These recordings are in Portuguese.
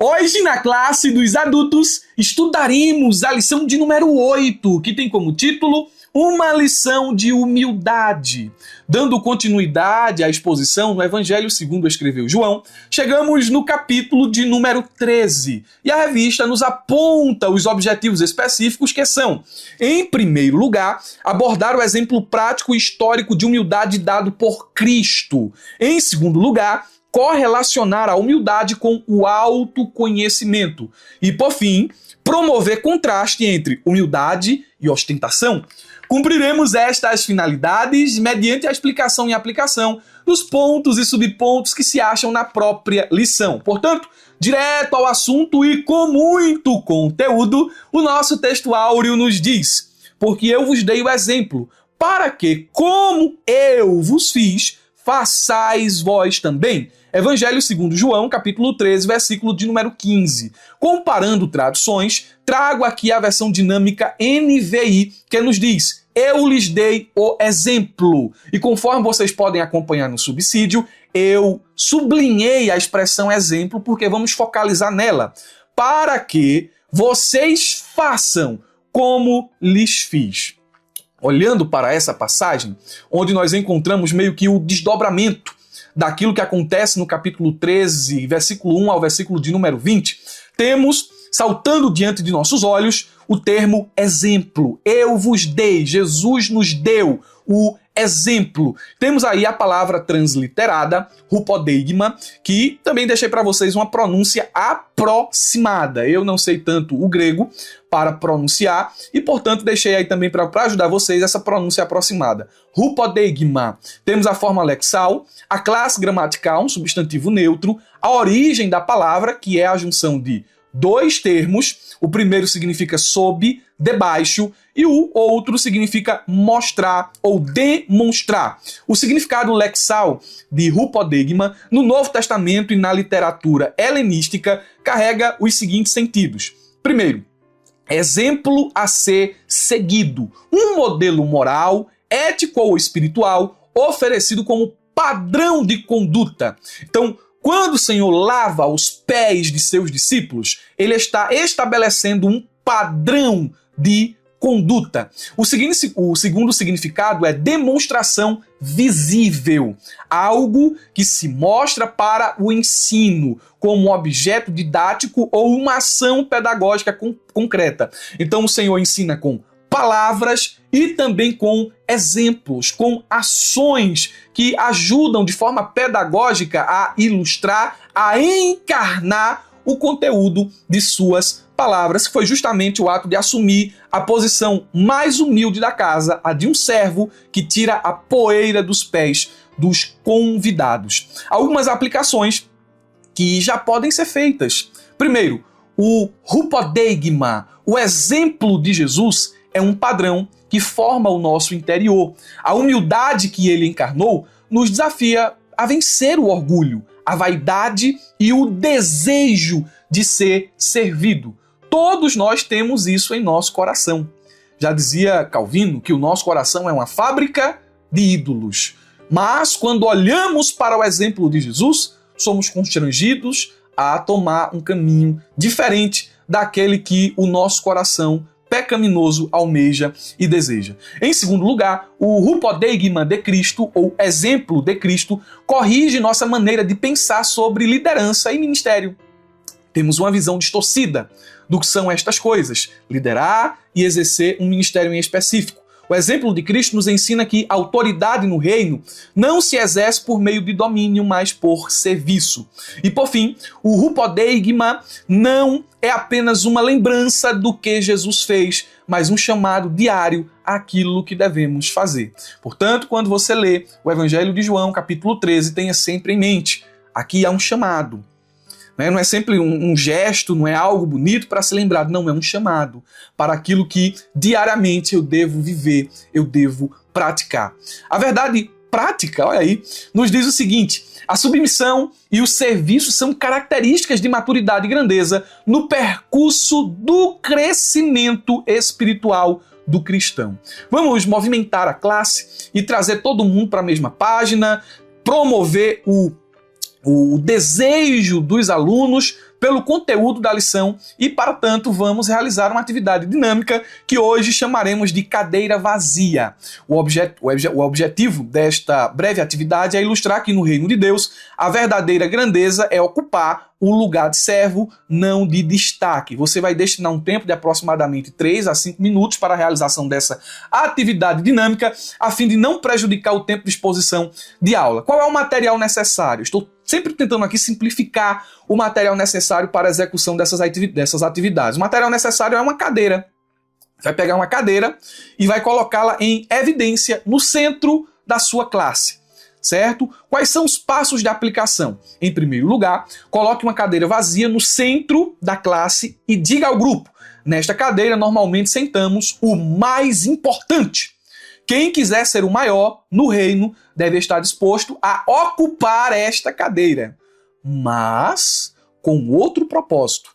Hoje, na classe dos adultos, estudaremos a lição de número 8, que tem como título Uma lição de humildade. Dando continuidade à exposição no Evangelho segundo escreveu João, chegamos no capítulo de número 13, e a revista nos aponta os objetivos específicos que são, em primeiro lugar, abordar o exemplo prático e histórico de humildade dado por Cristo. Em segundo lugar, correlacionar a humildade com o autoconhecimento. E, por fim, promover contraste entre humildade e ostentação. Cumpriremos estas finalidades mediante a explicação e aplicação dos pontos e subpontos que se acham na própria lição. Portanto, direto ao assunto e com muito conteúdo, o nosso texto áureo nos diz: porque eu vos dei o exemplo, para que, como eu vos fiz, façais vós também. Evangelho segundo João, capítulo 13, versículo de número 15. Comparando traduções, trago aqui a versão dinâmica NVI, que nos diz: eu lhes dei o exemplo. E conforme vocês podem acompanhar no subsídio, eu sublinhei a expressão exemplo, porque vamos focalizar nela. Para que vocês façam como lhes fiz. Olhando para essa passagem, onde nós encontramos meio que o desdobramento daquilo que acontece no capítulo 13, versículo 1 ao versículo de número 20, temos, saltando diante de nossos olhos, o termo exemplo. Eu vos dei, Jesus nos deu o exemplo. Temos aí a palavra transliterada, hupodeigma, que também deixei para vocês uma pronúncia aproximada. Eu não sei tanto o grego para pronunciar e, portanto, deixei aí também para ajudar vocês essa pronúncia aproximada. Hupodeigma. Temos a forma lexal, a classe gramatical, um substantivo neutro, a origem da palavra, que é a junção de dois termos. O primeiro significa sob, debaixo, e o outro significa mostrar ou demonstrar. O significado lexal de hupodeigma no Novo Testamento e na literatura helenística carrega os seguintes sentidos. Primeiro, exemplo a ser seguido, um modelo moral, ético ou espiritual oferecido como padrão de conduta. Então, quando o Senhor lava os pés de seus discípulos, ele está estabelecendo um padrão de conduta. O segundo significado é demonstração visível, algo que se mostra para o ensino, como objeto didático ou uma ação pedagógica concreta. Então o Senhor ensina com palavras e também com exemplos, com ações que ajudam de forma pedagógica a ilustrar, a encarnar o conteúdo de suas palavras, que foi justamente o ato de assumir a posição mais humilde da casa, a de um servo que tira a poeira dos pés dos convidados. Algumas aplicações que já podem ser feitas. Primeiro, o hupodeigma, o exemplo de Jesus, é um padrão que forma o nosso interior. A humildade que ele encarnou nos desafia a vencer o orgulho, a vaidade e o desejo de ser servido. Todos nós temos isso em nosso coração. Já dizia Calvino que o nosso coração é uma fábrica de ídolos. Mas quando olhamos para o exemplo de Jesus, somos constrangidos a tomar um caminho diferente daquele que o nosso coração pecaminoso almeja e deseja. Em segundo lugar, o hupodeigma de Cristo, ou exemplo de Cristo, corrige nossa maneira de pensar sobre liderança e ministério. Temos uma visão distorcida do que são estas coisas, liderar e exercer um ministério em específico. O exemplo de Cristo nos ensina que a autoridade no reino não se exerce por meio de domínio, mas por serviço. E por fim, o hupodeigma não é apenas uma lembrança do que Jesus fez, mas um chamado diário àquilo que devemos fazer. Portanto, quando você lê o Evangelho de João, capítulo 13, tenha sempre em mente, aqui há um chamado. Não é sempre um gesto, não é algo bonito para ser lembrado. Não, é um chamado para aquilo que diariamente eu devo viver, eu devo praticar. A verdade prática, olha aí, nos diz o seguinte: a submissão e o serviço são características de maturidade e grandeza no percurso do crescimento espiritual do cristão. Vamos movimentar a classe e trazer todo mundo para a mesma página, promover o desejo dos alunos pelo conteúdo da lição e, para tanto, vamos realizar uma atividade dinâmica que hoje chamaremos de cadeira vazia. O objetivo desta breve atividade é ilustrar que no reino de Deus a verdadeira grandeza é ocupar o lugar de servo, não de destaque. Você vai destinar um tempo de aproximadamente 3 a 5 minutos para a realização dessa atividade dinâmica, a fim de não prejudicar o tempo de exposição de aula. Qual é o material necessário? Estou sempre tentando aqui simplificar o material necessário para a execução dessas atividades. O material necessário é uma cadeira. Vai pegar uma cadeira e vai colocá-la em evidência no centro da sua classe. Certo? Quais são os passos de aplicação? Em primeiro lugar, coloque uma cadeira vazia no centro da classe e diga ao grupo: nesta cadeira normalmente sentamos o mais importante. Quem quiser ser o maior no reino deve estar disposto a ocupar esta cadeira, mas com outro propósito.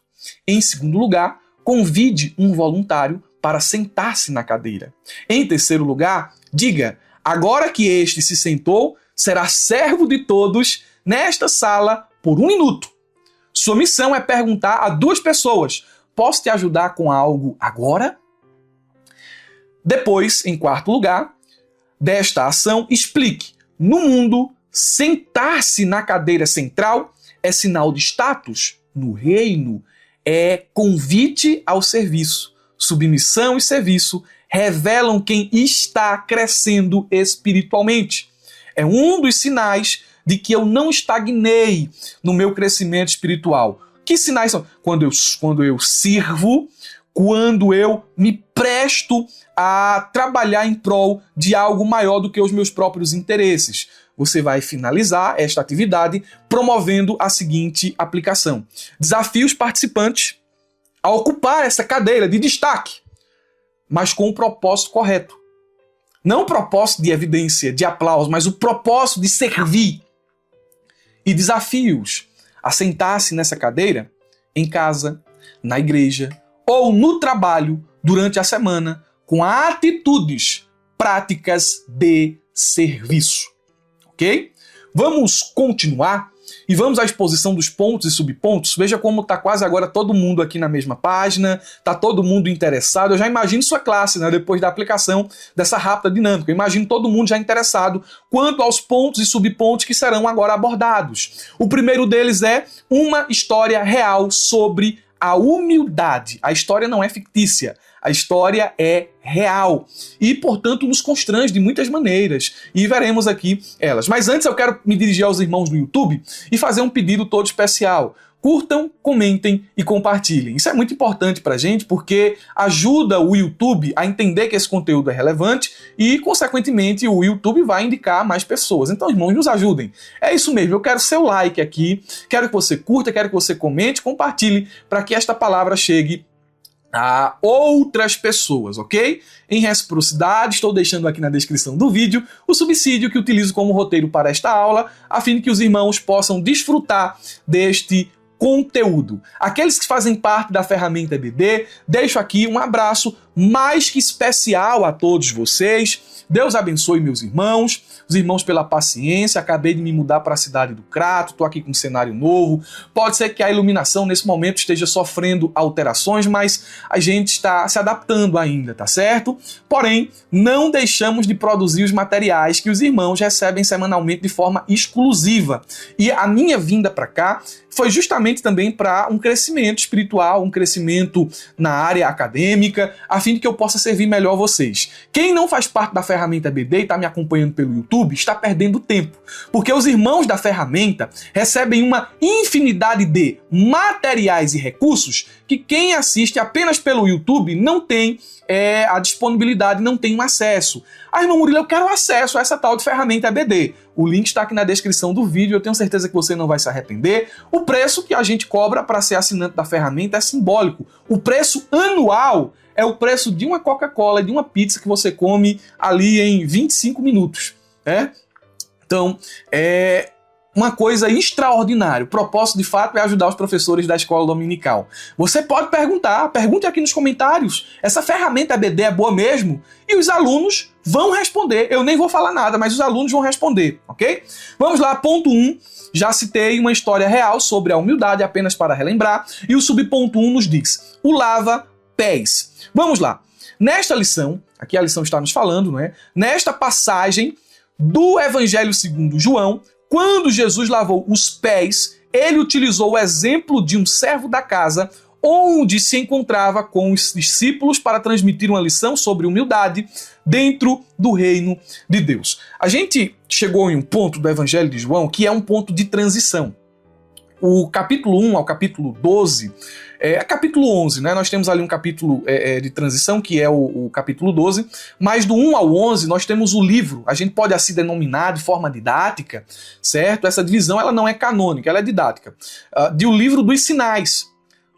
Em segundo lugar, convide um voluntário para sentar-se na cadeira. Em terceiro lugar, diga: agora que este se sentou, será servo de todos nesta sala por 1 minuto. Sua missão é perguntar a 2 pessoas: posso te ajudar com algo agora? Depois, em quarto lugar, desta ação, explique: no mundo, sentar-se na cadeira central é sinal de status. No reino, é convite ao serviço. Submissão e serviço revelam quem está crescendo espiritualmente. É um dos sinais de que eu não estagnei no meu crescimento espiritual. Que sinais são? Quando eu sirvo, quando eu me presto a trabalhar em prol de algo maior do que os meus próprios interesses. Você vai finalizar esta atividade promovendo a seguinte aplicação: desafie os participantes a ocupar essa cadeira de destaque, mas com o propósito correto. Não o propósito de evidência, de aplauso, mas o propósito de servir. E desafie-os a sentar-se nessa cadeira em casa, na igreja ou no trabalho durante a semana com atitudes práticas de serviço. Ok? Vamos continuar e vamos à exposição dos pontos e subpontos. Veja como está quase agora todo mundo aqui na mesma página, está todo mundo interessado. Eu já imagino sua classe, né, depois da aplicação dessa rápida dinâmica. Eu imagino todo mundo já interessado quanto aos pontos e subpontos que serão agora abordados. O primeiro deles é uma história real sobre a humildade. A história não é fictícia. A história é real e, portanto, nos constrange de muitas maneiras. E veremos aqui elas. Mas antes eu quero me dirigir aos irmãos do YouTube e fazer um pedido todo especial. Curtam, comentem e compartilhem. Isso é muito importante pra gente porque ajuda o YouTube a entender que esse conteúdo é relevante e, consequentemente, o YouTube vai indicar mais pessoas. Então, irmãos, nos ajudem. É isso mesmo, eu quero seu like aqui, quero que você curta, quero que você comente, compartilhe para que esta palavra chegue a outras pessoas, ok? Em reciprocidade, estou deixando aqui na descrição do vídeo o subsídio que utilizo como roteiro para esta aula, a fim de que os irmãos possam desfrutar deste conteúdo. Aqueles que fazem parte da ferramenta EBD, deixo aqui um abraço mais que especial a todos vocês. Deus abençoe meus irmãos, os irmãos pela paciência. Acabei de me mudar para a cidade do Crato, estou aqui com um cenário novo. Pode ser que a iluminação nesse momento esteja sofrendo alterações, mas a gente está se adaptando ainda, tá certo? Porém, não deixamos de produzir os materiais que os irmãos recebem semanalmente de forma exclusiva. E a minha vinda para cá foi justamente também para um crescimento espiritual, um crescimento na área acadêmica, a fim de que eu possa servir melhor vocês. Quem não faz parte da ferramenta BD e está me acompanhando pelo YouTube, está perdendo tempo, porque os irmãos da ferramenta recebem uma infinidade de materiais e recursos que quem assiste apenas pelo YouTube não tem a disponibilidade, não tem um acesso. Irmão Murilo, eu quero acesso a essa tal de ferramenta EBD. O link está aqui na descrição do vídeo, eu tenho certeza que você não vai se arrepender. O preço que a gente cobra para ser assinante da ferramenta é simbólico. O preço anual é o preço de uma Coca-Cola e de uma pizza que você come ali em 25 minutos. Então, uma coisa extraordinária. O propósito, de fato, é ajudar os professores da escola dominical. Você pode perguntar, pergunte aqui nos comentários, essa ferramenta EBD é boa mesmo? E os alunos vão responder. Eu nem vou falar nada, mas os alunos vão responder, ok? Vamos lá, ponto 1. Já citei uma história real sobre a humildade, apenas para relembrar. E o subponto 1 nos diz, o lava-pés. Vamos lá. Nesta lição, aqui a lição está nos falando, não é? Nesta passagem do Evangelho segundo João, quando Jesus lavou os pés, ele utilizou o exemplo de um servo da casa, onde se encontrava com os discípulos para transmitir uma lição sobre humildade dentro do reino de Deus. A gente chegou em um ponto do Evangelho de João que é um ponto de transição. O capítulo 1 ao capítulo 12, capítulo 11, né? Nós temos ali um capítulo de transição, que é o capítulo 12, mas do 1 ao 11 nós temos o livro, a gente pode assim denominar de forma didática, certo? Essa divisão ela não é canônica, ela é didática, de o livro dos sinais.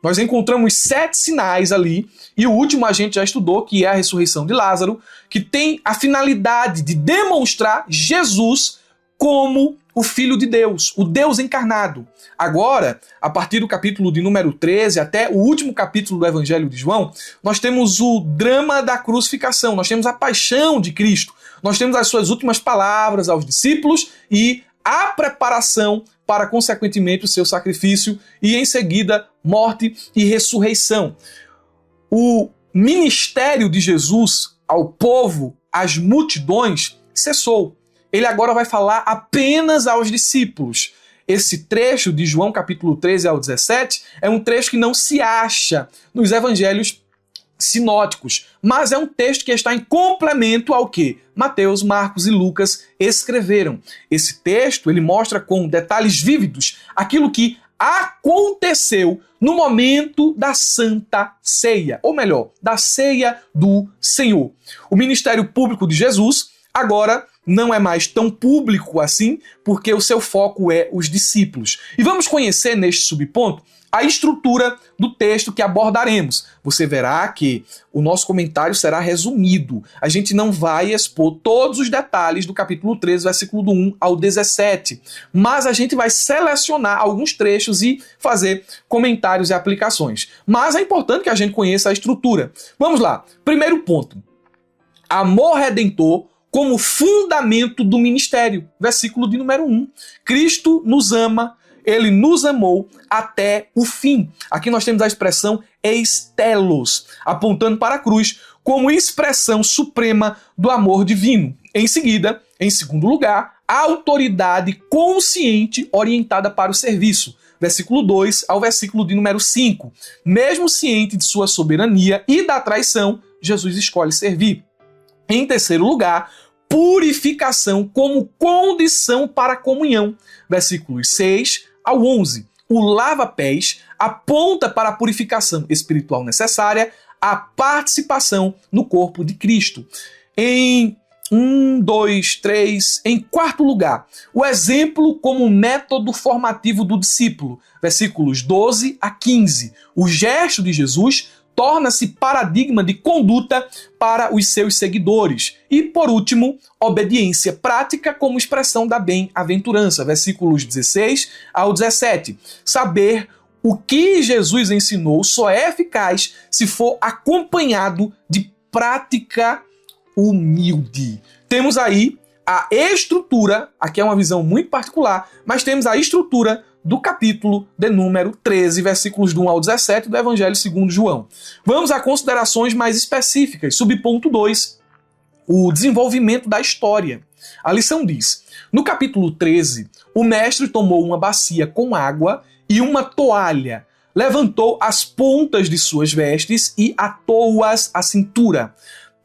Nós encontramos 7 sinais ali, e o último a gente já estudou, que é a ressurreição de Lázaro, que tem a finalidade de demonstrar Jesus como o Filho de Deus, o Deus encarnado. Agora, a partir do capítulo de número 13 até o último capítulo do Evangelho de João, nós temos o drama da crucificação, nós temos a paixão de Cristo, nós temos as suas últimas palavras aos discípulos e a preparação para, consequentemente, o seu sacrifício e, em seguida, morte e ressurreição. O ministério de Jesus ao povo, às multidões, cessou. Ele agora vai falar apenas aos discípulos. Esse trecho de João capítulo 13 ao 17 é um trecho que não se acha nos evangelhos sinóticos, mas é um texto que está em complemento ao que Mateus, Marcos e Lucas escreveram. Esse texto ele mostra com detalhes vívidos aquilo que aconteceu no momento da Santa Ceia, ou melhor, da Ceia do Senhor. O ministério público de Jesus agora não é mais tão público assim, porque o seu foco é os discípulos. E vamos conhecer neste subponto a estrutura do texto que abordaremos. Você verá que o nosso comentário será resumido. A gente não vai expor todos os detalhes do capítulo 13, versículo do 1 ao 17, mas a gente vai selecionar alguns trechos e fazer comentários e aplicações. Mas é importante que a gente conheça a estrutura. Vamos lá. Primeiro ponto. Amor redentor como fundamento do ministério. Versículo de número 1. Cristo nos ama, ele nos amou até o fim. Aqui nós temos a expressão estelos, apontando para a cruz como expressão suprema do amor divino. Em seguida, em segundo lugar, a autoridade consciente orientada para o serviço. Versículo 2 ao versículo de número 5. Mesmo ciente de sua soberania e da traição, Jesus escolhe servir. Em terceiro lugar, purificação como condição para a comunhão. Versículos 6 ao 11. O lava-pés aponta para a purificação espiritual necessária, a participação no corpo de Cristo. Em 1, 2, 3. Em quarto lugar, o exemplo como método formativo do discípulo. Versículos 12 a 15. O gesto de Jesus torna-se paradigma de conduta para os seus seguidores. E, por último, obediência prática como expressão da bem-aventurança. Versículos 16 ao 17. Saber o que Jesus ensinou só é eficaz se for acompanhado de prática humilde. Temos aí a estrutura, aqui é uma visão muito particular, mas temos a estrutura do capítulo de número 13, versículos do 1 ao 17 do Evangelho segundo João. Vamos a considerações mais específicas. Subponto 2, o desenvolvimento da história. A lição diz, no capítulo 13, o mestre tomou uma bacia com água e uma toalha, levantou as pontas de suas vestes e atou-as à cintura.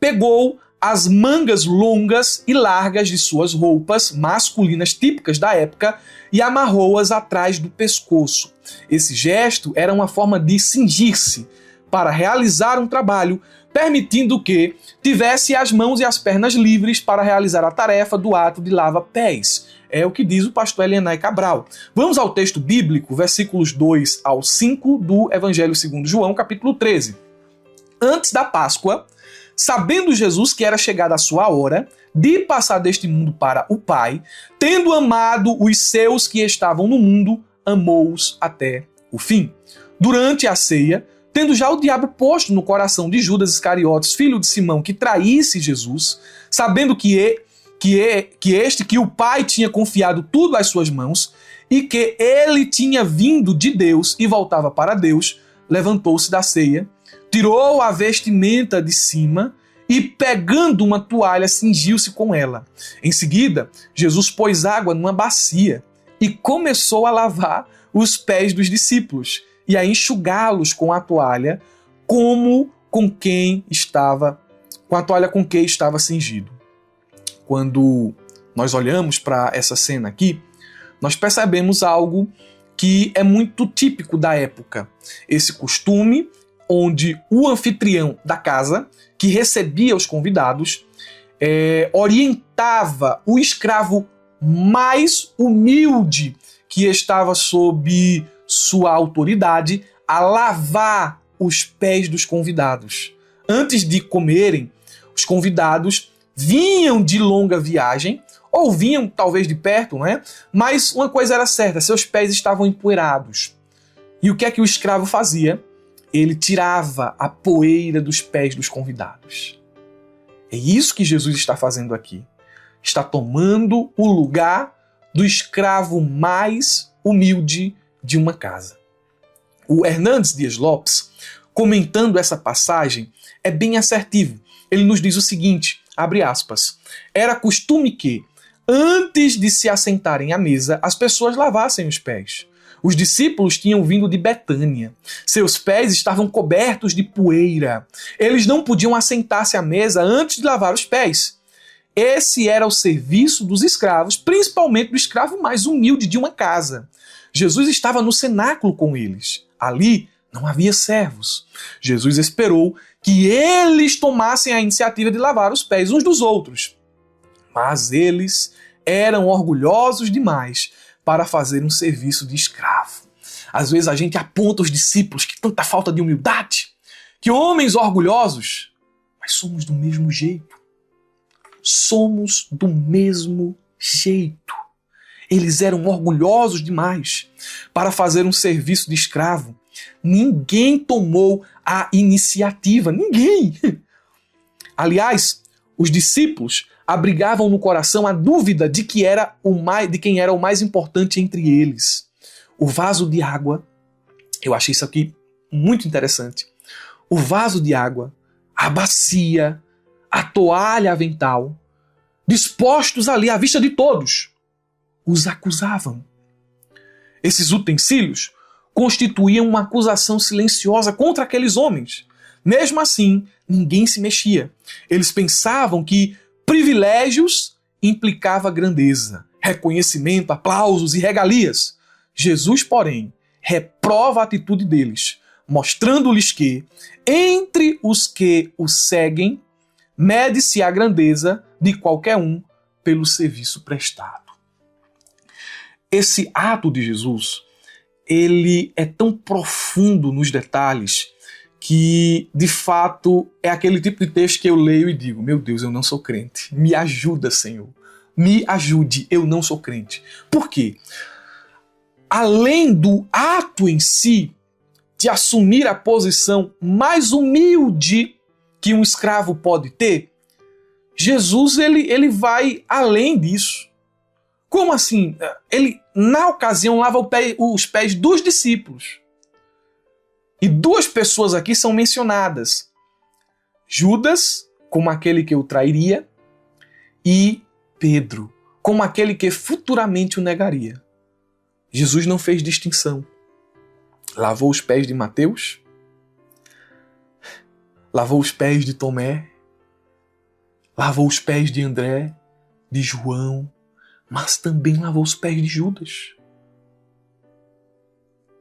Pegou as mangas longas e largas de suas roupas masculinas típicas da época e amarrou-as atrás do pescoço. Esse gesto era uma forma de cingir-se para realizar um trabalho, permitindo que tivesse as mãos e as pernas livres para realizar a tarefa do ato de lava-pés. É o que diz o pastor Elianai Cabral. Vamos ao texto bíblico, versículos 2 ao 5 do Evangelho segundo João, capítulo 13. Antes da Páscoa, Sabendo Jesus que era chegada a sua hora de passar deste mundo para o Pai, tendo amado os seus que estavam no mundo, amou-os até o fim. Durante a ceia, tendo já o diabo posto no coração de Judas Iscariotes, filho de Simão, que traísse Jesus, sabendo que o Pai tinha confiado tudo às suas mãos e que ele tinha vindo de Deus e voltava para Deus, levantou-se da ceia, tirou a vestimenta de cima e, pegando uma toalha, cingiu-se com ela. Em seguida, Jesus pôs água numa bacia e começou a lavar os pés dos discípulos e a enxugá-los com a toalha, com a toalha com que estava cingido. Quando nós olhamos para essa cena aqui, nós percebemos algo que é muito típico da época. Esse costume onde o anfitrião da casa, que recebia os convidados, orientava o escravo mais humilde que estava sob sua autoridade a lavar os pés dos convidados. Antes de comerem, os convidados vinham de longa viagem, ou vinham talvez de perto, né? Mas uma coisa era certa, seus pés estavam empoeirados. E o que é que o escravo fazia? Ele tirava a poeira dos pés dos convidados. É isso que Jesus está fazendo aqui. Está tomando o lugar do escravo mais humilde de uma casa. O Hernandes Dias Lopes, comentando essa passagem, é bem assertivo. Ele nos diz o seguinte, abre aspas, era costume que, antes de se assentarem à mesa, as pessoas lavassem os pés. Os discípulos tinham vindo de Betânia. Seus pés estavam cobertos de poeira. Eles não podiam assentar-se à mesa antes de lavar os pés. Esse era o serviço dos escravos, principalmente do escravo mais humilde de uma casa. Jesus estava no cenáculo com eles. Ali não havia servos. Jesus esperou que eles tomassem a iniciativa de lavar os pés uns dos outros. Mas eles eram orgulhosos demais para fazer um serviço de escravo. Às vezes a gente aponta os discípulos que tanta falta de humildade, que homens orgulhosos, mas somos do mesmo jeito. Somos do mesmo jeito. Eles eram orgulhosos demais para fazer um serviço de escravo. Ninguém tomou a iniciativa. Ninguém! Aliás, os discípulos abrigavam no coração a dúvida de quem era o mais importante entre eles. O vaso de água, eu achei isso aqui muito interessante. O vaso de água, a bacia, a toalha avental, dispostos ali à vista de todos, os acusavam. Esses utensílios constituíam uma acusação silenciosa contra aqueles homens. Mesmo assim, ninguém se mexia. Eles pensavam que privilégios implicava grandeza, reconhecimento, aplausos e regalias. Jesus, porém, reprova a atitude deles, mostrando-lhes que, entre os que o seguem, mede-se a grandeza de qualquer um pelo serviço prestado. Esse ato de Jesus, ele é tão profundo nos detalhes que, de fato, é aquele tipo de texto que eu leio e digo, meu Deus, eu não sou crente. Me ajuda, Senhor. Me ajude, eu não sou crente. Por quê? Além do ato em si, de assumir a posição mais humilde que um escravo pode ter, Jesus ele vai além disso. Como assim? Ele, na ocasião, lava os pés dos discípulos. E duas pessoas aqui são mencionadas. Judas, como aquele que o trairia, e Pedro, como aquele que futuramente o negaria. Jesus não fez distinção. Lavou os pés de Mateus, lavou os pés de Tomé, lavou os pés de André, de João, mas também lavou os pés de Judas,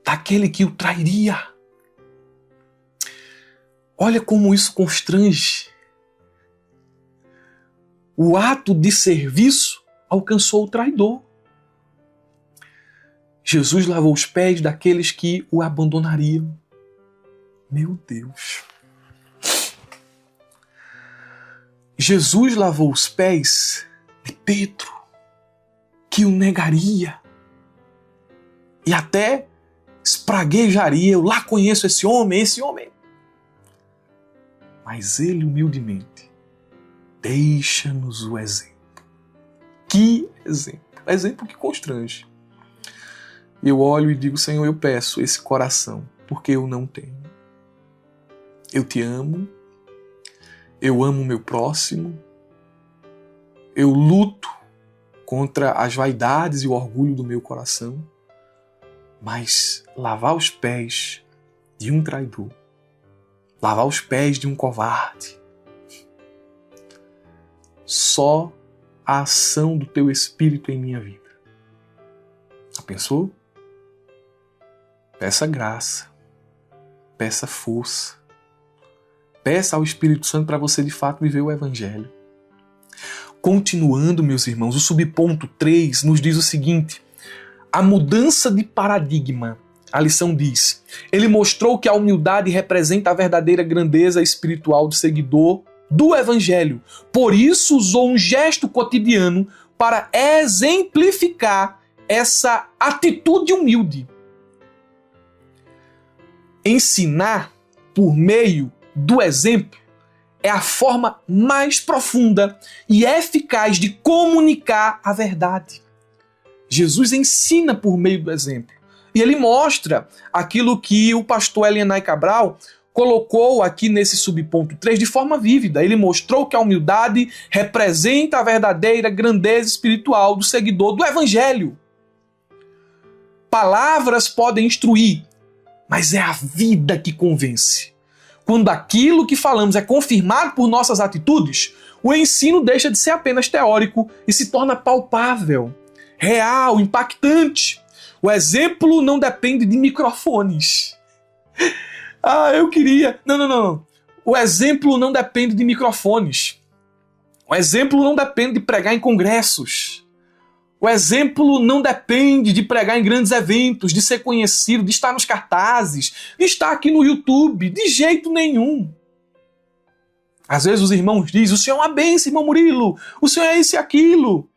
daquele que o trairia. Olha como isso constrange. O ato de serviço alcançou o traidor. Jesus lavou os pés daqueles que o abandonariam. Meu Deus. Jesus lavou os pés de Pedro, que o negaria e até espraguejaria. Eu lá conheço esse homem. Mas ele humildemente deixa-nos o exemplo. Que exemplo? Exemplo que constrange. Eu olho e digo, Senhor, eu peço esse coração, porque eu não tenho. Eu te amo, eu amo o meu próximo, eu luto contra as vaidades e o orgulho do meu coração, mas lavar os pés de um traidor, lavar os pés de um covarde, só a ação do teu Espírito em minha vida. Já pensou? Peça graça, peça força, peça ao Espírito Santo para você de fato viver o Evangelho. Continuando, meus irmãos, o subponto 3 nos diz o seguinte: a mudança de paradigma. A lição diz: ele mostrou que a humildade representa a verdadeira grandeza espiritual do seguidor do Evangelho. Por isso usou um gesto cotidiano para exemplificar essa atitude humilde. Ensinar por meio do exemplo é a forma mais profunda e eficaz de comunicar a verdade. Jesus ensina por meio do exemplo. E ele mostra aquilo que o pastor Elianai Cabral colocou aqui nesse subponto 3 de forma vívida. Ele mostrou que a humildade representa a verdadeira grandeza espiritual do seguidor do Evangelho. Palavras podem instruir, mas é a vida que convence. Quando aquilo que falamos é confirmado por nossas atitudes, o ensino deixa de ser apenas teórico e se torna palpável, real, impactante. O exemplo não depende de microfones. Eu queria... Não. O exemplo não depende de microfones. O exemplo não depende de pregar em congressos. O exemplo não depende de pregar em grandes eventos, de ser conhecido, de estar nos cartazes, de estar aqui no YouTube, de jeito nenhum. Às vezes os irmãos dizem, o senhor é uma bênção, irmão Murilo, o senhor é isso e aquilo.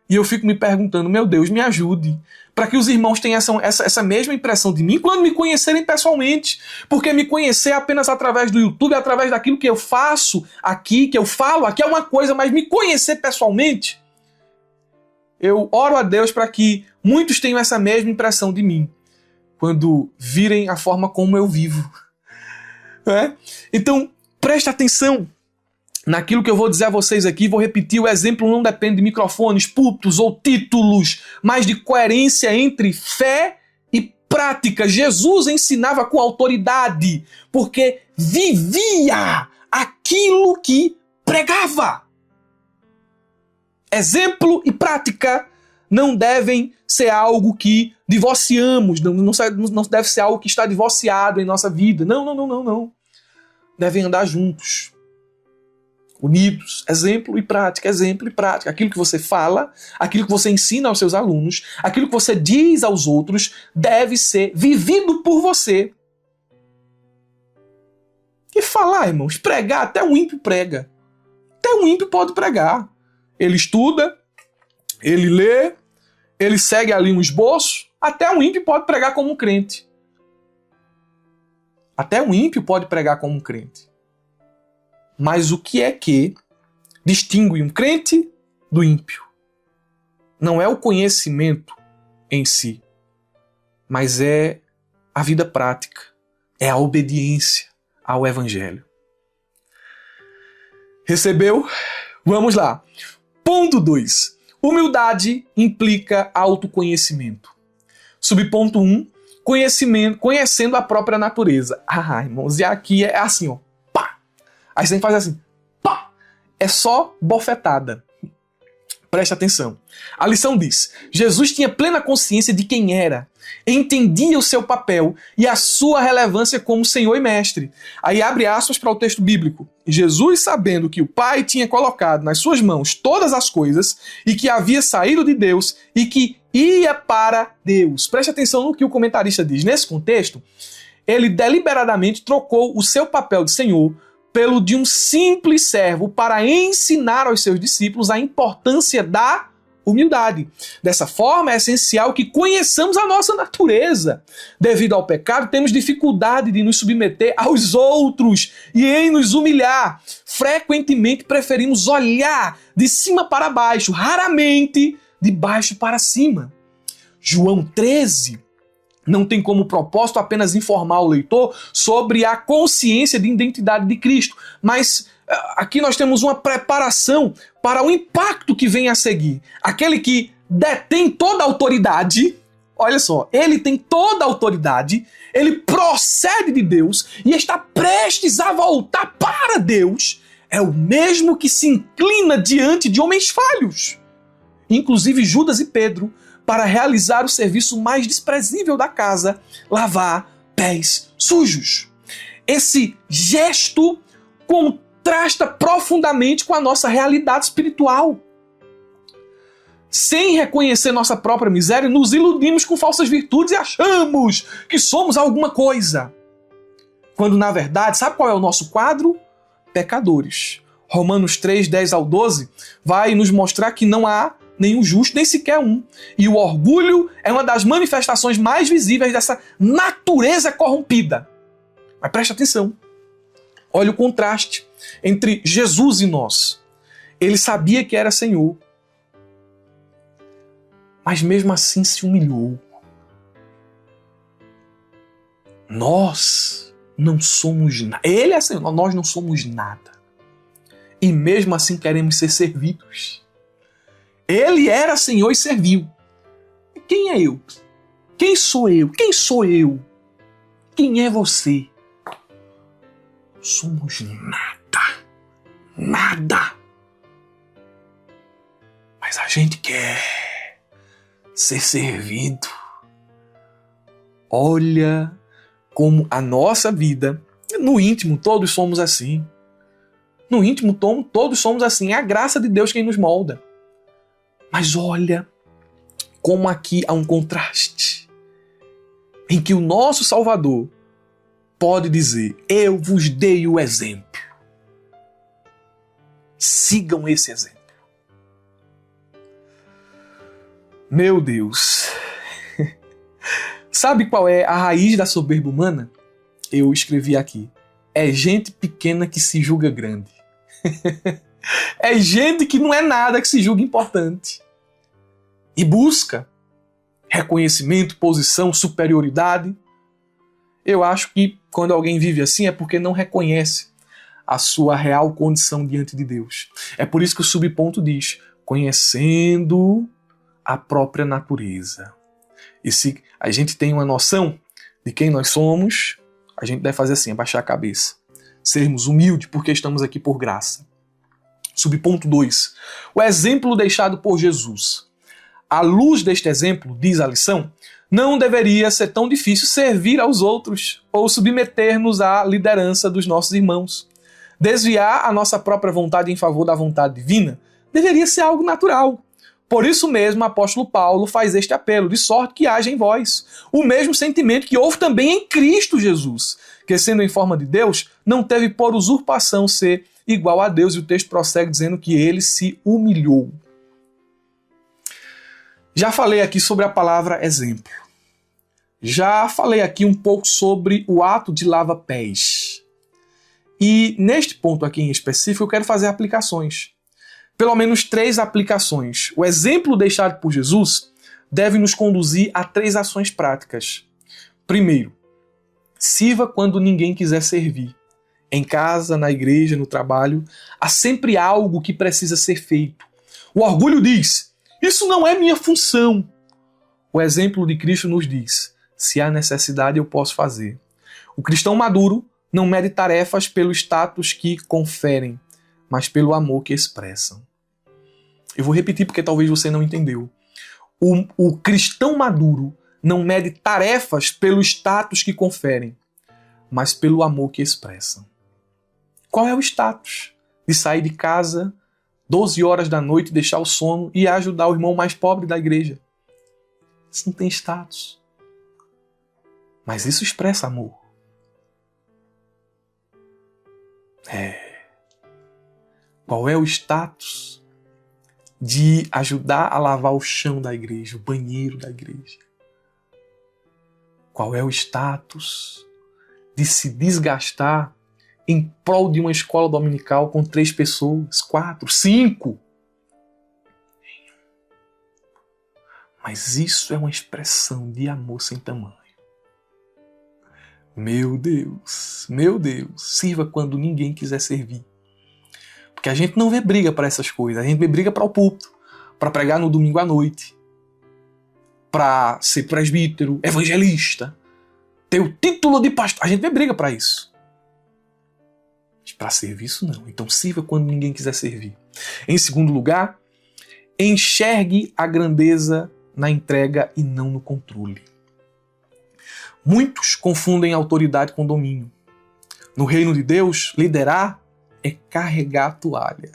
E eu fico me perguntando, meu Deus, me ajude, para que os irmãos tenham essa mesma impressão de mim quando me conhecerem pessoalmente. Porque me conhecer apenas através do YouTube, através daquilo que eu faço aqui, que eu falo aqui é uma coisa, mas me conhecer pessoalmente... Eu oro a Deus para que muitos tenham essa mesma impressão de mim, quando virem a forma como eu vivo. Então, preste atenção naquilo que eu vou dizer a vocês aqui. Vou repetir, o exemplo não depende de microfones, púlpitos ou títulos, mas de coerência entre fé e prática. Jesus ensinava com autoridade, porque vivia aquilo que pregava. Exemplo e prática não devem ser algo que divorciamos, não deve ser algo que está divorciado em nossa vida. Não. Devem andar juntos, unidos. Exemplo e prática, exemplo e prática. Aquilo que você fala, aquilo que você ensina aos seus alunos, aquilo que você diz aos outros, deve ser vivido por você. E falar, irmãos, pregar, até um ímpio prega. Até um ímpio pode pregar. Ele estuda, ele lê, ele segue ali um esboço. Até um ímpio pode pregar como um crente. Até um ímpio pode pregar como um crente. Mas o que é que distingue um crente do ímpio? Não é o conhecimento em si, mas é a vida prática, é a obediência ao Evangelho. Recebeu? Vamos lá. Ponto 2. Humildade implica autoconhecimento. Subponto 1. Conhecendo a própria natureza. Irmãos, e aqui é assim, ó. Pá! Aí você tem que fazer assim. Pá! É só bofetada. Preste atenção. A lição diz: Jesus tinha plena consciência de quem era, entendia o seu papel e a sua relevância como Senhor e Mestre. Aí abre aspas para o texto bíblico. Jesus, sabendo que o Pai tinha colocado nas suas mãos todas as coisas e que havia saído de Deus e que ia para Deus. Preste atenção no que o comentarista diz. Nesse contexto, ele deliberadamente trocou o seu papel de Senhor pelo de um simples servo para ensinar aos seus discípulos a importância da humildade. Dessa forma, é essencial que conheçamos a nossa natureza. Devido ao pecado, temos dificuldade de nos submeter aos outros e em nos humilhar. Frequentemente preferimos olhar de cima para baixo, raramente de baixo para cima. João 13 não tem como propósito apenas informar o leitor sobre a consciência de identidade de Cristo, mas aqui nós temos uma preparação para o impacto que vem a seguir. Aquele que detém toda a autoridade, olha só, ele tem toda a autoridade, ele procede de Deus e está prestes a voltar para Deus, é o mesmo que se inclina diante de homens falhos, inclusive Judas e Pedro, para realizar o serviço mais desprezível da casa, lavar pés sujos. Esse gesto contrasta profundamente com a nossa realidade espiritual. Sem reconhecer nossa própria miséria, nos iludimos com falsas virtudes e achamos que somos alguma coisa. Quando, na verdade, sabe qual é o nosso quadro? Pecadores. Romanos 3, 10 ao 12 vai nos mostrar que não há nenhum justo, nem sequer um. E o orgulho é uma das manifestações mais visíveis dessa natureza corrompida. Mas preste atenção. Olha o contraste entre Jesus e nós. Ele sabia que era Senhor, mas mesmo assim se humilhou. Nós não somos nada. Ele é Senhor, nós não somos nada. E mesmo assim queremos ser servidos. Ele era Senhor e serviu. Quem é eu? Quem sou eu? Quem sou eu? Quem é você? Somos nada. Nada. Mas a gente quer ser servido. Olha como a nossa vida, no íntimo todos somos assim. No íntimo todos somos assim. É a graça de Deus quem nos molda. Mas olha como aqui há um contraste em que o nosso Salvador pode dizer: eu vos dei o exemplo. Sigam esse exemplo. Meu Deus. Sabe qual é a raiz da soberba humana? Eu escrevi aqui. É gente pequena que se julga grande. É gente que não é nada que se julga importante. E busca reconhecimento, posição, superioridade. Eu acho que quando alguém vive assim é porque não reconhece a sua real condição diante de Deus. É por isso que o subponto diz: conhecendo a própria natureza. E se a gente tem uma noção de quem nós somos, a gente deve fazer assim, abaixar a cabeça. Sermos humildes porque estamos aqui por graça. Subponto 2. O exemplo deixado por Jesus. À luz deste exemplo, diz a lição, não deveria ser tão difícil servir aos outros ou submeter-nos à liderança dos nossos irmãos. Desviar a nossa própria vontade em favor da vontade divina deveria ser algo natural. Por isso mesmo, o apóstolo Paulo faz este apelo, de sorte que haja em vós o mesmo sentimento que houve também em Cristo Jesus, que sendo em forma de Deus, não teve por usurpação ser igual a Deus, e o texto prossegue dizendo que ele se humilhou. Já falei aqui sobre a palavra exemplo. Já falei aqui um pouco sobre o ato de lava-pés. E neste ponto aqui em específico eu quero fazer aplicações. Pelo menos 3 aplicações. O exemplo deixado por Jesus deve nos conduzir a 3 ações práticas. Primeiro, sirva quando ninguém quiser servir. Em casa, na igreja, no trabalho, há sempre algo que precisa ser feito. O orgulho diz: isso não é minha função. O exemplo de Cristo nos diz: se há necessidade, eu posso fazer. O cristão maduro não mede tarefas pelo status que conferem, mas pelo amor que expressam. Eu vou repetir porque talvez você não entendeu. O cristão maduro não mede tarefas pelo status que conferem, mas pelo amor que expressam. Qual é o status de sair de casa 12 horas da noite, deixar o sono e ajudar o irmão mais pobre da igreja? Isso não tem status. Mas isso expressa amor. Qual é o status de ajudar a lavar o chão da igreja, o banheiro da igreja? Qual é o status de se desgastar em prol de uma escola dominical com 3 pessoas, 4, 5? Mas isso é uma expressão de amor sem tamanho. Meu Deus, sirva quando ninguém quiser servir. Porque a gente não vê briga para essas coisas, a gente vê briga para o púlpito, para pregar no domingo à noite, para ser presbítero, evangelista, ter o título de pastor. A gente vê briga para isso. Mas para serviço não. Então sirva quando ninguém quiser servir. Em segundo lugar, enxergue a grandeza na entrega e não no controle. Muitos confundem autoridade com domínio. No reino de Deus, liderar é carregar a toalha.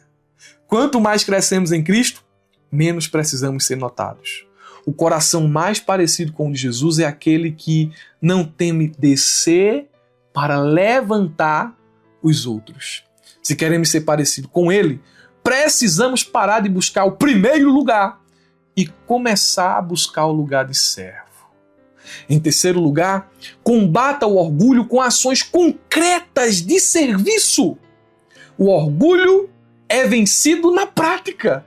Quanto mais crescemos em Cristo, menos precisamos ser notados. O coração mais parecido com o de Jesus é aquele que não teme descer para levantar os outros. Se queremos ser parecidos com ele, precisamos parar de buscar o primeiro lugar e começar a buscar o lugar de servo. Em terceiro lugar, combata o orgulho com ações concretas de serviço. O orgulho é vencido na prática.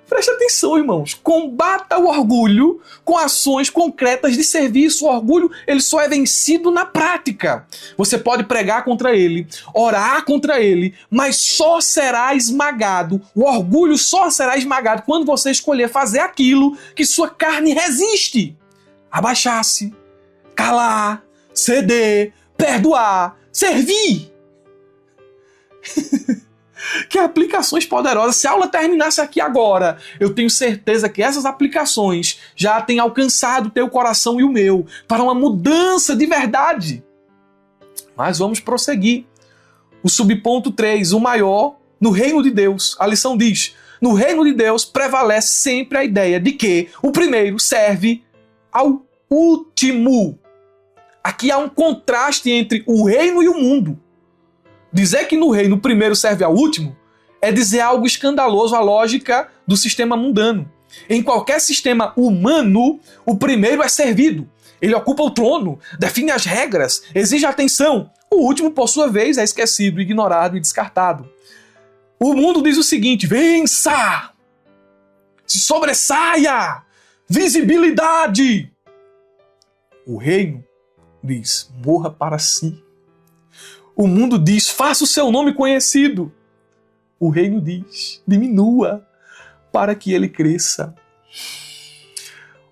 Preste atenção, irmãos. Combata o orgulho com ações concretas de serviço. O orgulho, ele só é vencido na prática. Você pode pregar contra ele, orar contra ele, mas só será esmagado. O orgulho só será esmagado quando você escolher fazer aquilo que sua carne resiste. Abaixar-se, calar, ceder, perdoar, servir. Que aplicações poderosas. Se a aula terminasse aqui agora, eu tenho certeza que essas aplicações já têm alcançado o teu coração e o meu para uma mudança de verdade. Mas vamos prosseguir. O subponto 3, o maior, no reino de Deus. A lição diz, no reino de Deus prevalece sempre a ideia de que o primeiro serve ao último. Aqui há um contraste entre o reino e o mundo. Dizer que no reino o primeiro serve ao último é dizer algo escandaloso à lógica do sistema mundano. Em qualquer sistema humano, o primeiro é servido. Ele ocupa o trono, define as regras, exige atenção. O último, por sua vez, é esquecido, ignorado e descartado. O mundo diz o seguinte: vença! Se sobressaia! Visibilidade! O reino diz: morra para si. O mundo diz: faça o seu nome conhecido. O reino diz: diminua para que ele cresça.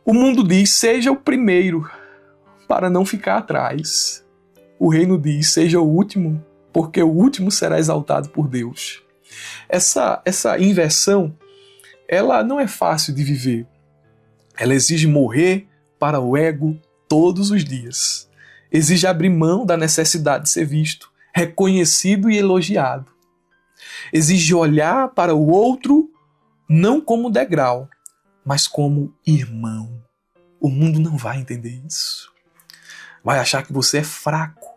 O mundo diz: seja o primeiro para não ficar atrás. O reino diz: seja o último, porque o último será exaltado por Deus. Essa inversão, ela não é fácil de viver. Ela exige morrer para o ego todos os dias. Exige abrir mão da necessidade de ser visto, reconhecido e elogiado. Exige olhar para o outro não como degrau, mas como irmão. O mundo não vai entender isso. Vai achar que você é fraco,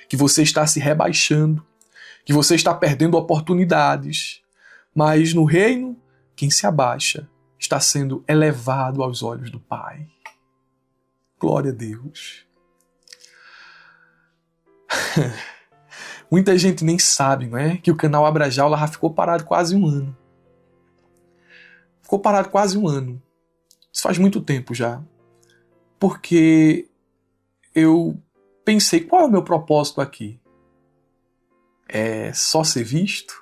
que você está se rebaixando, que você está perdendo oportunidades. Mas no reino, quem se abaixa está sendo elevado aos olhos do Pai. Glória a Deus. Muita gente nem sabe, não é? Que o canal Abra Jaula já ficou parado quase um ano. Ficou parado quase um ano. Isso faz muito tempo já. Porque eu pensei, qual é o meu propósito aqui? É só ser visto?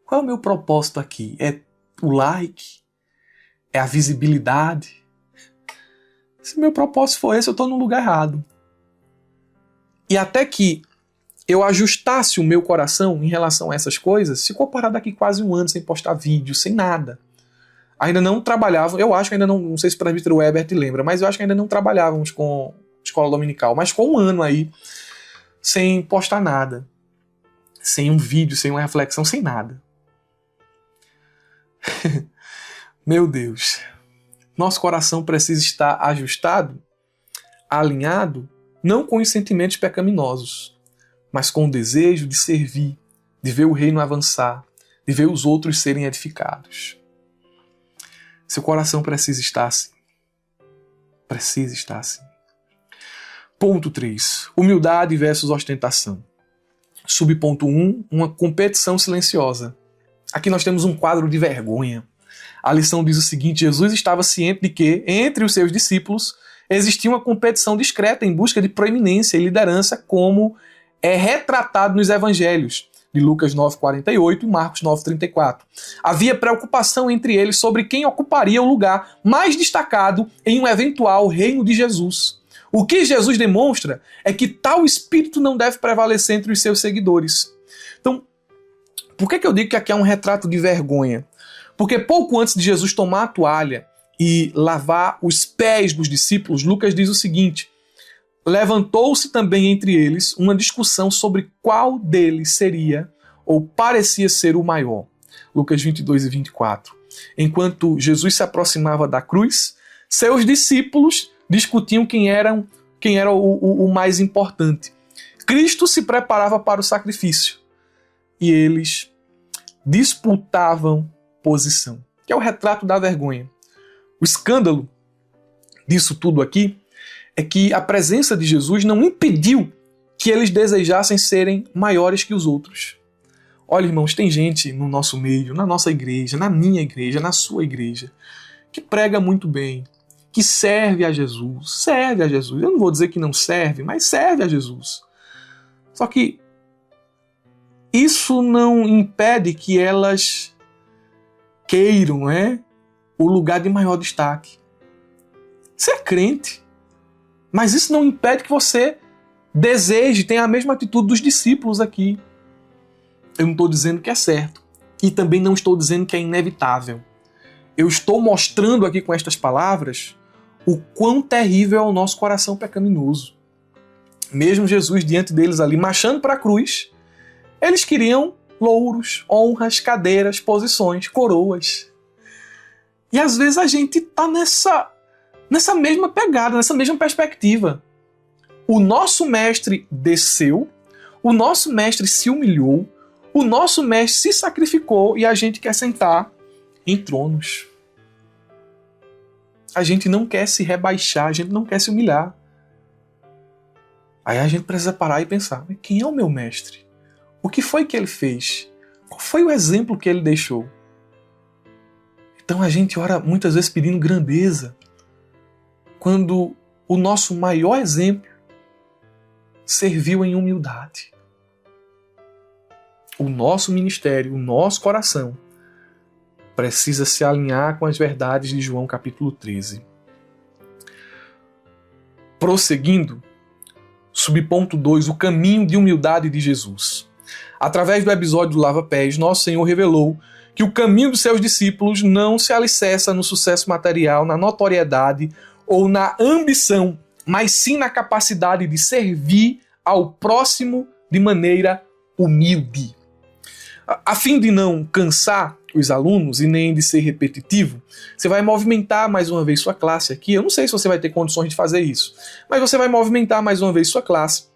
Qual é o meu propósito aqui? É o like? É a visibilidade? Se meu propósito for esse, eu estou no lugar errado. E até que eu ajustasse o meu coração em relação a essas coisas, ficou parado aqui quase um ano sem postar vídeo, sem nada. Ainda não trabalhava, eu acho que ainda não sei se o presbítero Herbert lembra, mas eu acho que ainda não trabalhávamos com escola dominical, mas ficou um ano aí sem postar nada, sem um vídeo, sem uma reflexão, sem nada. Meu Deus, nosso coração precisa estar ajustado, alinhado, não com os sentimentos pecaminosos, mas com o desejo de servir, de ver o reino avançar, de ver os outros serem edificados. Seu coração precisa estar assim. Precisa estar assim. Ponto 3. Humildade versus ostentação. Subponto 1. Uma competição silenciosa. Aqui nós temos um quadro de vergonha. A lição diz o seguinte: Jesus estava ciente de que, entre os seus discípulos, existia uma competição discreta em busca de proeminência e liderança, como é retratado nos evangelhos de Lucas 9,48 e Marcos 9,34. Havia preocupação entre eles sobre quem ocuparia o lugar mais destacado em um eventual reino de Jesus. O que Jesus demonstra é que tal espírito não deve prevalecer entre os seus seguidores. Então, por que eu digo que aqui é um retrato de vergonha? Porque pouco antes de Jesus tomar a toalha e lavar os pés dos discípulos, Lucas diz o seguinte: levantou-se também entre eles uma discussão sobre qual deles seria ou parecia ser o maior. Lucas 22 e 24. Enquanto Jesus se aproximava da cruz, seus discípulos discutiam quem era o mais importante. Cristo se preparava para o sacrifício e eles disputavam posição, que é o retrato da vergonha. O escândalo disso tudo aqui é que a presença de Jesus não impediu que eles desejassem serem maiores que os outros. Olha, irmãos, tem gente no nosso meio, na nossa igreja, na minha igreja, na sua igreja, que prega muito bem, que serve a Jesus. Serve a Jesus. Eu não vou dizer que não serve, mas serve a Jesus. Só que isso não impede que elas queiram, o lugar de maior destaque. Você é crente, mas isso não impede que você deseje, tenha a mesma atitude dos discípulos aqui. Eu não estou dizendo que é certo. E também não estou dizendo que é inevitável. Eu estou mostrando aqui com estas palavras o quão terrível é o nosso coração pecaminoso. Mesmo Jesus diante deles ali, marchando para a cruz, eles queriam louros, honras, cadeiras, posições, coroas. E às vezes a gente está nessa mesma pegada, nessa mesma perspectiva. O nosso mestre desceu, o nosso mestre se humilhou, o nosso mestre se sacrificou e a gente quer sentar em tronos. A gente não quer se rebaixar, a gente não quer se humilhar. Aí a gente precisa parar e pensar: quem é o meu mestre? O que foi que ele fez? Qual foi o exemplo que ele deixou? Então a gente ora muitas vezes pedindo grandeza, quando o nosso maior exemplo serviu em humildade. O nosso ministério, o nosso coração precisa se alinhar com as verdades de João capítulo 13. Prosseguindo, subponto 2, o caminho de humildade de Jesus. Através do episódio do lava-pés, nosso Senhor revelou que o caminho dos seus discípulos não se alicerça no sucesso material, na notoriedade ou na ambição, mas sim na capacidade de servir ao próximo de maneira humilde. A fim de não cansar os alunos e nem de ser repetitivo, você vai movimentar mais uma vez sua classe aqui. Eu não sei se você vai ter condições de fazer isso, mas você vai movimentar mais uma vez sua classe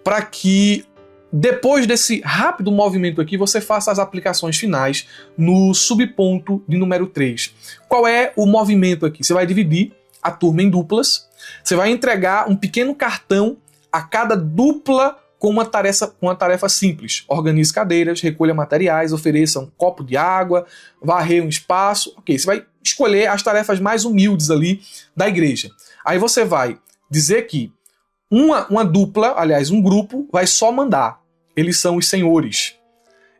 para que depois desse rápido movimento aqui, você faça as aplicações finais no subponto de número 3. Qual é o movimento aqui? Você vai dividir a turma em duplas, você vai entregar um pequeno cartão a cada dupla com uma tarefa simples. Organize cadeiras, recolha materiais, ofereça um copo de água, varrer um espaço. Ok, você vai escolher as tarefas mais humildes ali da igreja. Aí você vai dizer que uma dupla, aliás, um grupo, vai só mandar. Eles são os senhores.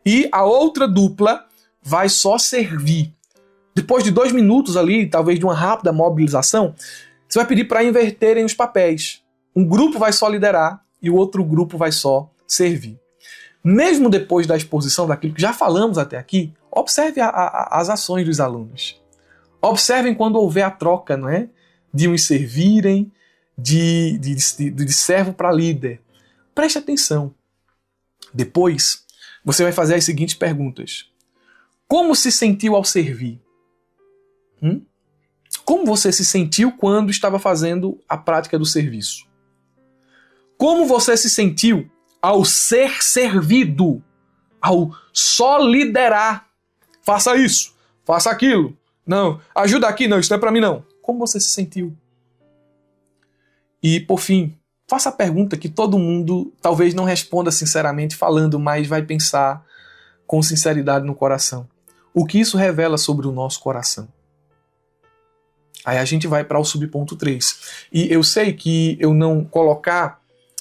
E a outra dupla vai só servir. Depois de 2 minutos ali, talvez de uma rápida mobilização, você vai pedir para inverterem os papéis. Um grupo vai só liderar e o outro grupo vai só servir. Mesmo depois da exposição daquilo que já falamos até aqui, observe as ações dos alunos. Observem quando houver a troca, não é? De uns servirem, de servo para líder. Preste atenção. Depois, você vai fazer as seguintes perguntas. Como se sentiu ao servir? Como você se sentiu quando estava fazendo a prática do serviço? Como você se sentiu ao ser servido, ao só liderar? Faça isso, faça aquilo. Não, ajuda aqui, não, isso não é para mim não. Como você se sentiu? E, por fim, faça a pergunta que todo mundo talvez não responda sinceramente falando, mas vai pensar com sinceridade no coração. O que isso revela sobre o nosso coração? Aí a gente vai para o subponto 3. E eu sei que eu não colocar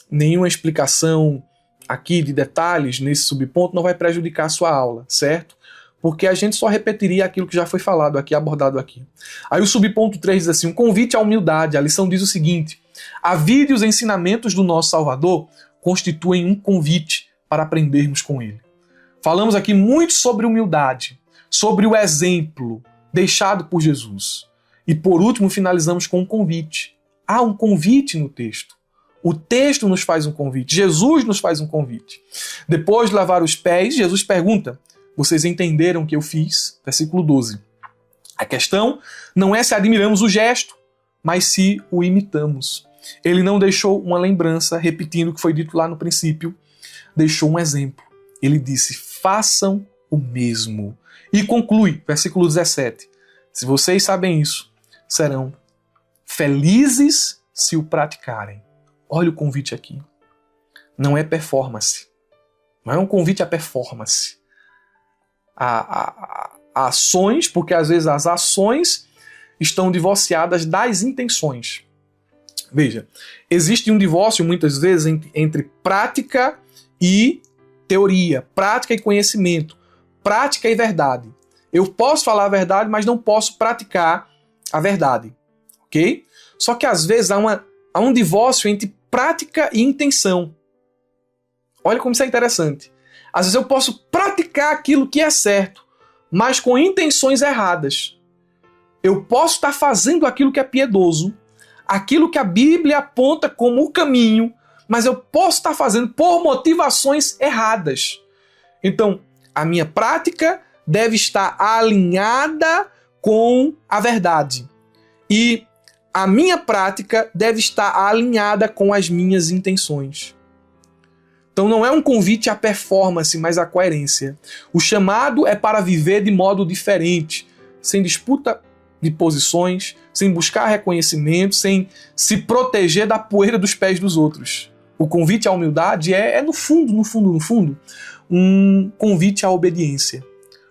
nenhuma explicação aqui de detalhes nesse subponto não vai prejudicar a sua aula, certo? Porque a gente só repetiria aquilo que já foi falado aqui, abordado aqui. Aí o subponto 3 diz assim, um convite à humildade. A lição diz o seguinte: a vida e os ensinamentos do nosso Salvador constituem um convite para aprendermos com ele. Falamos aqui muito sobre humildade, sobre o exemplo deixado por Jesus. E por último finalizamos com um convite. Há um convite no texto. O texto nos faz um convite. Jesus nos faz um convite. Depois de lavar os pés, Jesus pergunta: vocês entenderam o que eu fiz? Versículo 12. A questão não é se admiramos o gesto, mas se o imitamos. Ele não deixou uma lembrança, repetindo o que foi dito lá no princípio, deixou um exemplo. Ele disse, façam o mesmo. E conclui, versículo 17. Se vocês sabem isso, serão felizes se o praticarem. Olha o convite aqui. Não é performance. Não é um convite à performance. A ações, porque às vezes as ações estão divorciadas das intenções. Veja, existe um divórcio muitas vezes entre prática e teoria, prática e conhecimento, prática e verdade. Eu posso falar a verdade, mas não posso praticar a verdade, ok? Só que às vezes há um divórcio entre prática e intenção. Olha como isso é interessante. Às vezes eu posso praticar aquilo que é certo, mas com intenções erradas. Eu posso estar fazendo aquilo que é piedoso, aquilo que a Bíblia aponta como o caminho, mas eu posso estar fazendo por motivações erradas. Então, a minha prática deve estar alinhada com a verdade. E a minha prática deve estar alinhada com as minhas intenções. Então não é um convite à performance, mas à coerência. O chamado é para viver de modo diferente, sem disputa de posições, sem buscar reconhecimento, sem se proteger da poeira dos pés dos outros. O convite à humildade é no fundo, um convite à obediência.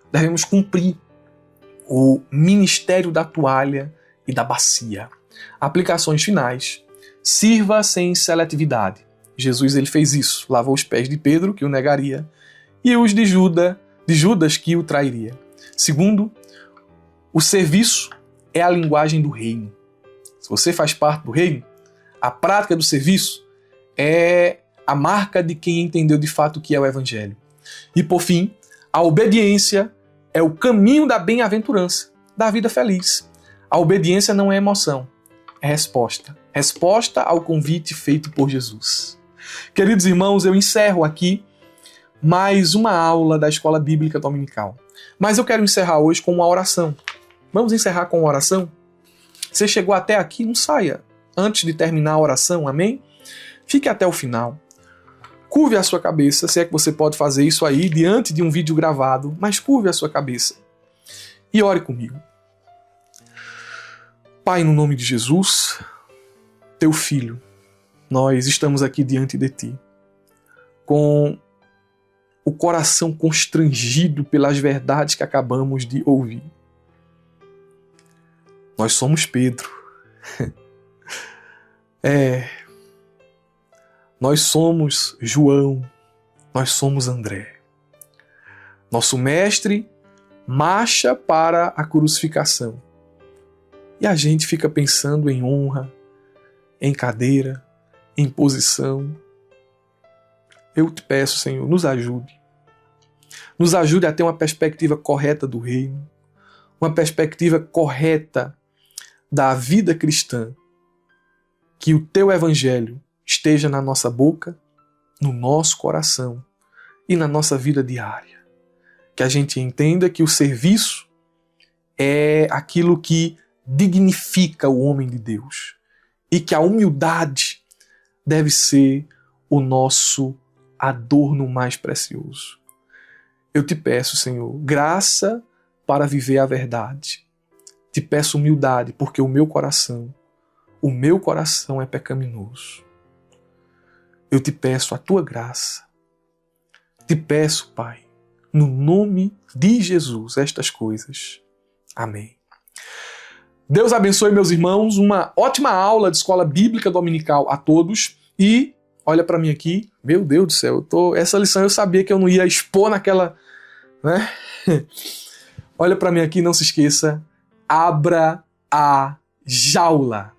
Devemos cumprir o ministério da toalha e da bacia. Aplicações finais. Sirva sem seletividade. Jesus ele fez isso, lavou os pés de Pedro, que o negaria, e os de Judas, que o trairia. Segundo, o serviço é a linguagem do reino. Se você faz parte do reino, a prática do serviço é a marca de quem entendeu de fato o que é o evangelho. E por fim, a obediência é o caminho da bem-aventurança, da vida feliz. A obediência não é emoção, é resposta. Resposta ao convite feito por Jesus. Queridos irmãos, eu encerro aqui mais uma aula da Escola Bíblica Dominical. Mas eu quero encerrar hoje com uma oração. Vamos encerrar com uma oração? Você chegou até aqui, não saia antes de terminar a oração, amém? Fique até o final. Curve a sua cabeça, se é que você pode fazer isso aí diante de um vídeo gravado, mas curve a sua cabeça e ore comigo. Pai, no nome de Jesus, teu Filho, nós estamos aqui diante de Ti, com o coração constrangido pelas verdades que acabamos de ouvir. Nós somos Pedro. Nós somos João. Nós somos André. Nosso mestre marcha para a crucificação. E a gente fica pensando em honra, em cadeira, em posição. Eu te peço, Senhor, nos ajude. Nos ajude a ter uma perspectiva correta do reino, uma perspectiva correta da vida cristã. Que o teu evangelho esteja na nossa boca, no nosso coração e na nossa vida diária. Que a gente entenda que o serviço é aquilo que dignifica o homem de Deus e que a humildade deve ser o nosso adorno mais precioso. Eu te peço, Senhor, graça para viver a verdade. Te peço humildade, porque o meu coração é pecaminoso. Eu te peço a tua graça. Te peço, Pai, no nome de Jesus, estas coisas. Amém. Deus abençoe, meus irmãos. Uma ótima aula de escola bíblica dominical a todos. E olha para mim aqui. Meu Deus do céu, essa lição eu sabia que eu não ia expor naquela, né? Olha para mim aqui, não se esqueça. Abra a jaula.